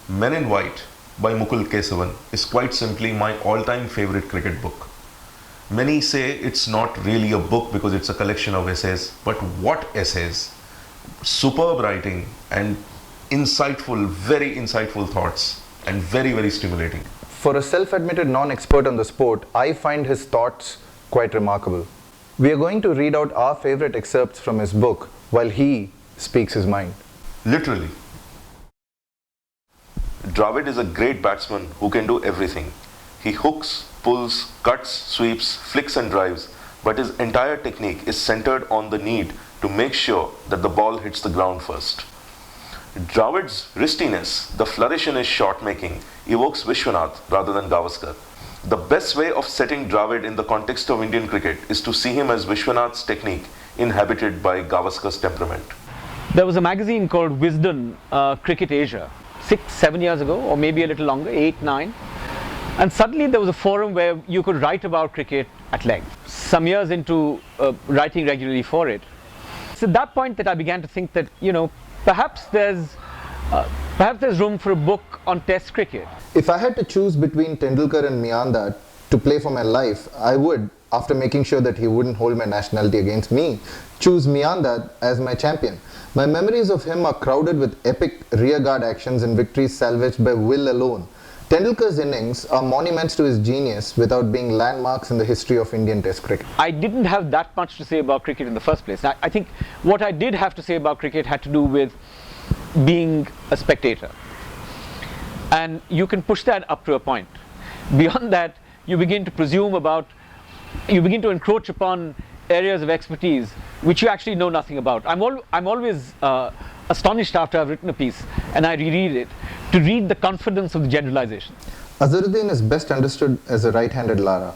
Men in White by Mukul Kesavan is quite simply my all-time favorite cricket book. Many say it's not really a book because it's a collection of essays, but what essays! Superb writing and insightful, very insightful thoughts and very, very stimulating. For a self-admitted non-expert on the sport, I find his thoughts quite remarkable. We are going to read out our favorite excerpts from his book while he speaks his mind. Literally. Dravid is a great batsman who can do everything. He hooks, pulls, cuts, sweeps, flicks and drives, but his entire technique is centered on the need to make sure that the ball hits the ground first. Dravid's wristiness, the flourish in his shot making, evokes Vishwanath rather than Gavaskar. The best way of setting Dravid in the context of Indian cricket is to see him as Vishwanath's technique inhabited by Gavaskar's temperament. There was a magazine called Wisden Cricket Asia 6-7 years ago, or maybe a little longer, 8-9, and suddenly there was a forum where you could write about cricket at length. Some years into writing regularly for it, it's at that point that I began to think that, perhaps there's room for a book on Test cricket. If I had to choose between Tendulkar and Mianda to play for my life, I would, after making sure that he wouldn't hold my nationality against me, choose Mianda as my champion. My memories of him are crowded with epic rearguard actions and victories salvaged by will alone. Tendulkar's innings are monuments to his genius without being landmarks in the history of Indian Test cricket. I didn't have that much to say about cricket in the first place. I think what I did have to say about cricket had to do with being a spectator. And you can push that up to a point. Beyond that, you begin to encroach upon areas of expertise which you actually know nothing about. I'm always astonished after I've written a piece and I reread it to read the confidence of the generalization. Azharuddin is best understood as a right-handed Lara.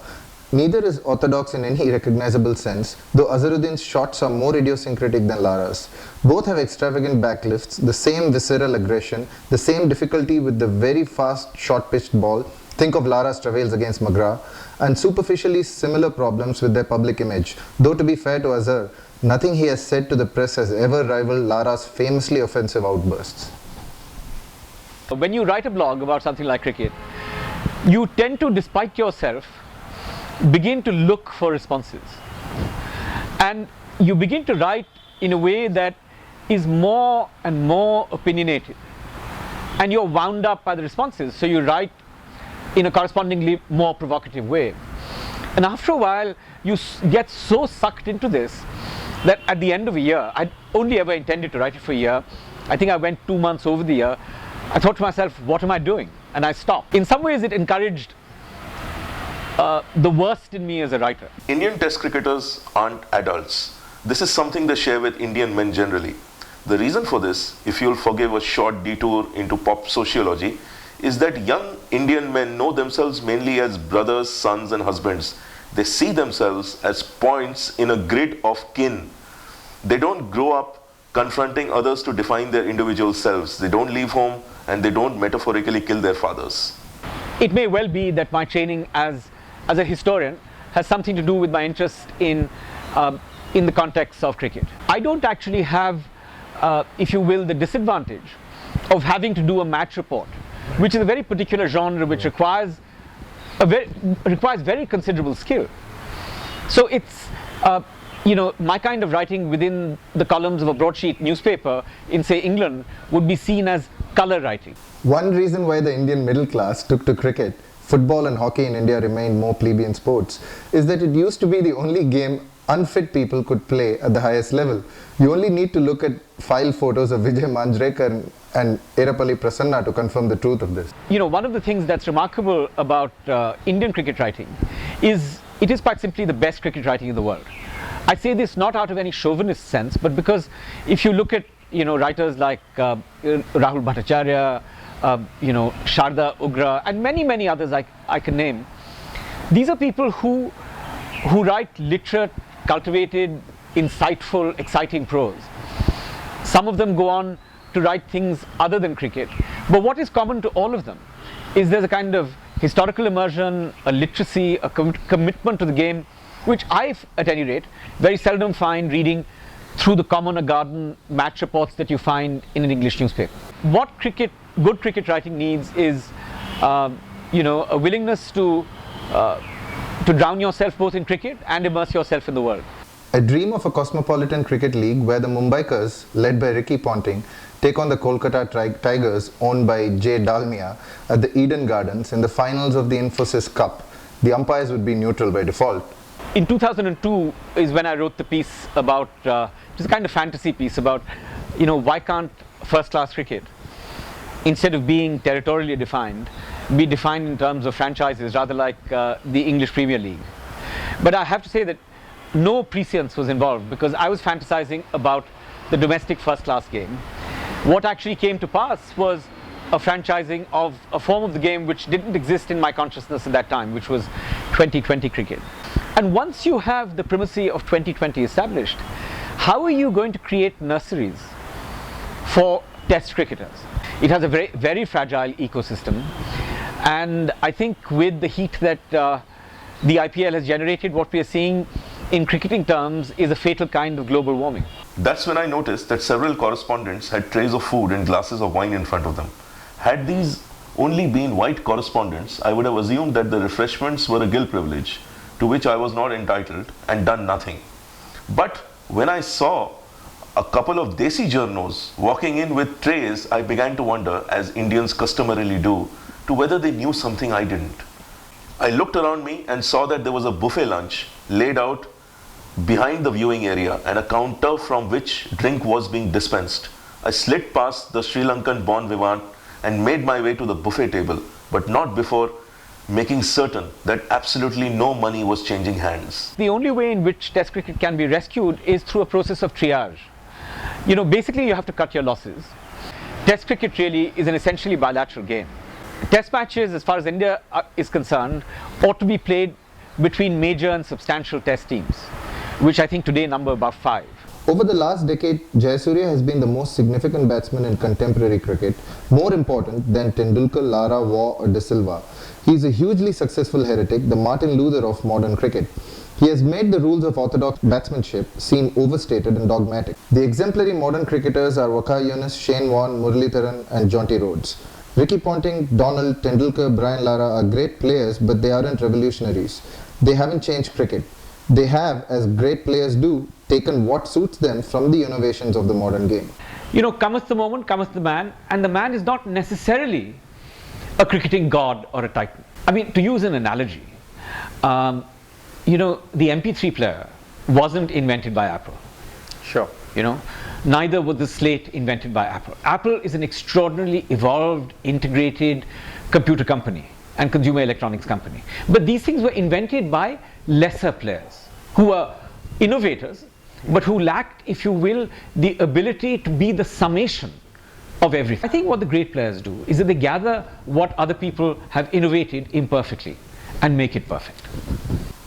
Neither is orthodox in any recognizable sense, though Azharuddin's shots are more idiosyncratic than Lara's. Both have extravagant backlifts, the same visceral aggression, the same difficulty with the very fast short-pitched ball. Think of Lara's travails against McGrath, and superficially similar problems with their public image. Though to be fair to Azhar, nothing he has said to the press has ever rivaled Lara's famously offensive outbursts. When you write a blog about something like cricket, you tend to, despite yourself, begin to look for responses. And you begin to write in a way that is more and more opinionated. And you're wound up by the responses, so you write in a correspondingly more provocative way. And after a while, you get so sucked into this that at the end of a year, I'd only ever intended to write it for a year. I think I went 2 months over the year. I thought to myself, what am I doing? And I stopped. In some ways, it encouraged the worst in me as a writer. Indian Test cricketers aren't adults. This is something they share with Indian men generally. The reason for this, if you'll forgive a short detour into pop sociology, is that young Indian men know themselves mainly as brothers, sons and husbands. They see themselves as points in a grid of kin. They don't grow up confronting others to define their individual selves. They don't leave home and they don't metaphorically kill their fathers. It may well be that my training as a historian has something to do with my interest in the context of cricket. I don't actually have, if you will, the disadvantage of having to do a match report, which is a very particular genre which requires very considerable skill. So it's my kind of writing within the columns of a broadsheet newspaper in, say, England would be seen as colour writing. One reason why the Indian middle class took to cricket, football and hockey in India remained more plebeian sports, is that it used to be the only game unfit people could play at the highest level. You only need to look at file photos of Vijay Manjrekar and Erapalli Prasanna to confirm the truth of this. One of the things that's remarkable about Indian cricket writing is it is quite simply the best cricket writing in the world. I say this not out of any chauvinist sense, but because if you look at writers like Rahul Bhattacharya, Sharda Ugra, and many others I can name, these are people who write literate, cultivated, insightful, exciting prose. Some of them go on to write things other than cricket, but what is common to all of them is there's a kind of historical immersion, a literacy, a commitment to the game, which I, at any rate, very seldom find reading through the common or garden match reports that you find in an English newspaper. What cricket good cricket writing needs is, a willingness to drown yourself both in cricket and immerse yourself in the world. I dream of a cosmopolitan cricket league where the Mumbaikars, led by Ricky Ponting, take on the Kolkata Tigers, owned by Jay Dalmia, at the Eden Gardens in the finals of the Infosys Cup. The umpires would be neutral by default. In 2002 is when I wrote the piece about, just a kind of fantasy piece about, why can't first-class cricket, instead of being territorially defined, be defined in terms of franchises, rather like the English Premier League. But I have to say that no prescience was involved, because I was fantasizing about the domestic first-class game. What actually came to pass was a franchising of a form of the game which didn't exist in my consciousness at that time, which was 2020 cricket. And once you have the primacy of 2020 established, how are you going to create nurseries for test cricketers? It has a very, very fragile ecosystem, and I think with the heat that the IPL has generated, what we are seeing in cricketing terms is a fatal kind of global warming. That's when I noticed that several correspondents had trays of food and glasses of wine in front of them. Had these only been white correspondents, I would have assumed that the refreshments were a guild privilege to which I was not entitled and done nothing. But when I saw a couple of desi journos walking in with trays, I began to wonder, as Indians customarily do, to whether they knew something I didn't. I looked around me and saw that there was a buffet lunch laid out behind the viewing area and a counter from which drink was being dispensed. I slid past the Sri Lankan bon vivant and made my way to the buffet table, but not before making certain that absolutely no money was changing hands. The only way in which test cricket can be rescued is through a process of triage. Basically you have to cut your losses. Test cricket really is an essentially bilateral game. Test matches, as far as India is concerned, ought to be played between major and substantial test teams, which I think today number about 5. Over the last decade, Jayasuriya has been the most significant batsman in contemporary cricket, more important than Tendulkar, Lara, Waugh or De Silva. He is a hugely successful heretic, the Martin Luther of modern cricket. He has made the rules of orthodox batsmanship seem overstated and dogmatic. The exemplary modern cricketers are Waqar Younis, Shane Warne, Muralitharan and Jonty Rhodes. Ricky Ponting, Donald, Tendulkar, Brian Lara are great players, but they aren't revolutionaries. They haven't changed cricket. They have, as great players do, taken what suits them from the innovations of the modern game. Cometh the moment, cometh the man, and the man is not necessarily a cricketing god or a titan. I mean, to use an analogy, the MP3 player wasn't invented by Apple. Sure. Neither was the slate invented by Apple. Apple is an extraordinarily evolved, integrated computer company and consumer electronics company. But these things were invented by lesser players who were innovators, but who lacked, if you will, the ability to be the summation of everything. I think what the great players do is that they gather what other people have innovated imperfectly and make it perfect.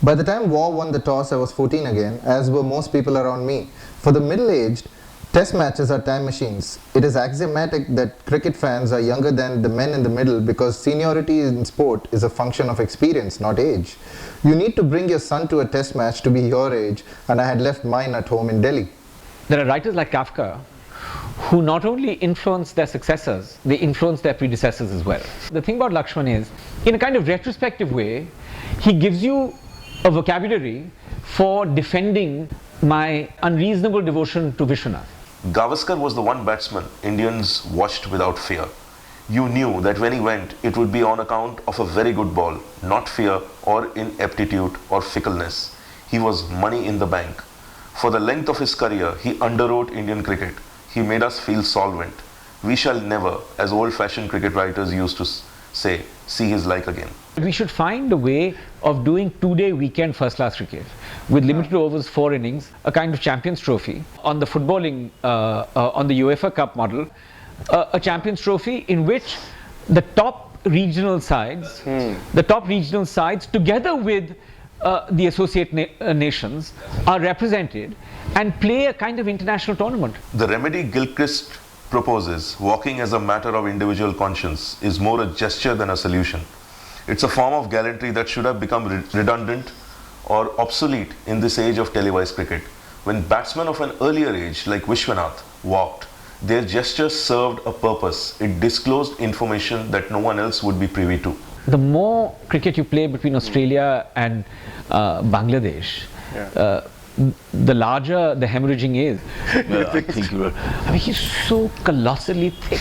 By the time Waugh won the toss, I was 14 again, as were most people around me. For the middle-aged, test matches are time machines. It is axiomatic that cricket fans are younger than the men in the middle because seniority in sport is a function of experience, not age. You need to bring your son to a test match to be your age, and I had left mine at home in Delhi. There are writers like Kafka who not only influence their successors, they influence their predecessors as well. The thing about Lakshman is, in a kind of retrospective way, he gives you a vocabulary for defending my unreasonable devotion to Vishwanath. Gavaskar was the one batsman Indians watched without fear. You knew that when he went, it would be on account of a very good ball, not fear or ineptitude or fickleness. He was money in the bank. For the length of his career, he underwrote Indian cricket. He made us feel solvent. We shall never, as old-fashioned cricket writers used to say, see his like again. We should find a way of doing two-day weekend first-class cricket with limited overs, 4 innings, a kind of Champions Trophy. On the footballing, on the UEFA Cup model, a Champions Trophy in which the top regional sides, together with the associate nations, are represented and play a kind of international tournament. The remedy Gilchrist proposes, walking as a matter of individual conscience, is more a gesture than a solution. It's a form of gallantry that should have become redundant or obsolete in this age of televised cricket, when batsmen of an earlier age like Vishwanath walked Their gestures served a purpose. It disclosed information that no one else would be privy to. The more cricket you play between Australia and Bangladesh, the larger the hemorrhaging is. I mean, he's so colossally thick.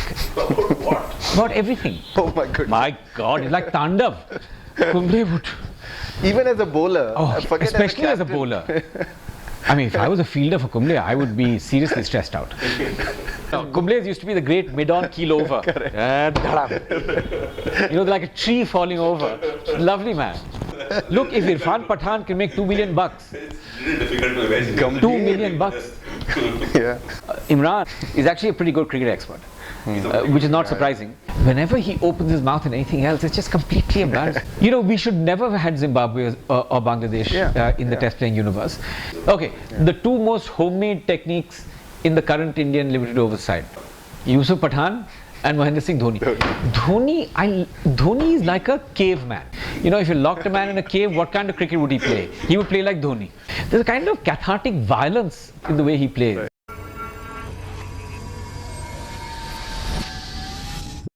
What? About everything. Oh my goodness. My God, it's like Tandav. Kumble would. Even as a bowler, Oh, forget especially as a captain. bowler. I mean, if I was a fielder for Kumble, I would be seriously stressed out. Kumble's used to be the great mid-on keel over. You know, like a tree falling over. Lovely man. Look, if Irfan Pathan can make $2 million, It's really difficult to imagine. $2 million. Yeah. Imran is actually a pretty good cricket expert, which is not surprising. Whenever he opens his mouth in anything else, it's just completely embarrassing. You know, we should never have had Zimbabwe or Bangladesh in the test playing universe. Okay, the two most homemade techniques in the current Indian limited overs side, Yusuf Pathan and Mahendra Singh Dhoni. Dhoni is like a caveman. You know, if you locked a man in a cave, what kind of cricket would he play? He would play like Dhoni. There's a kind of cathartic violence in the way he plays.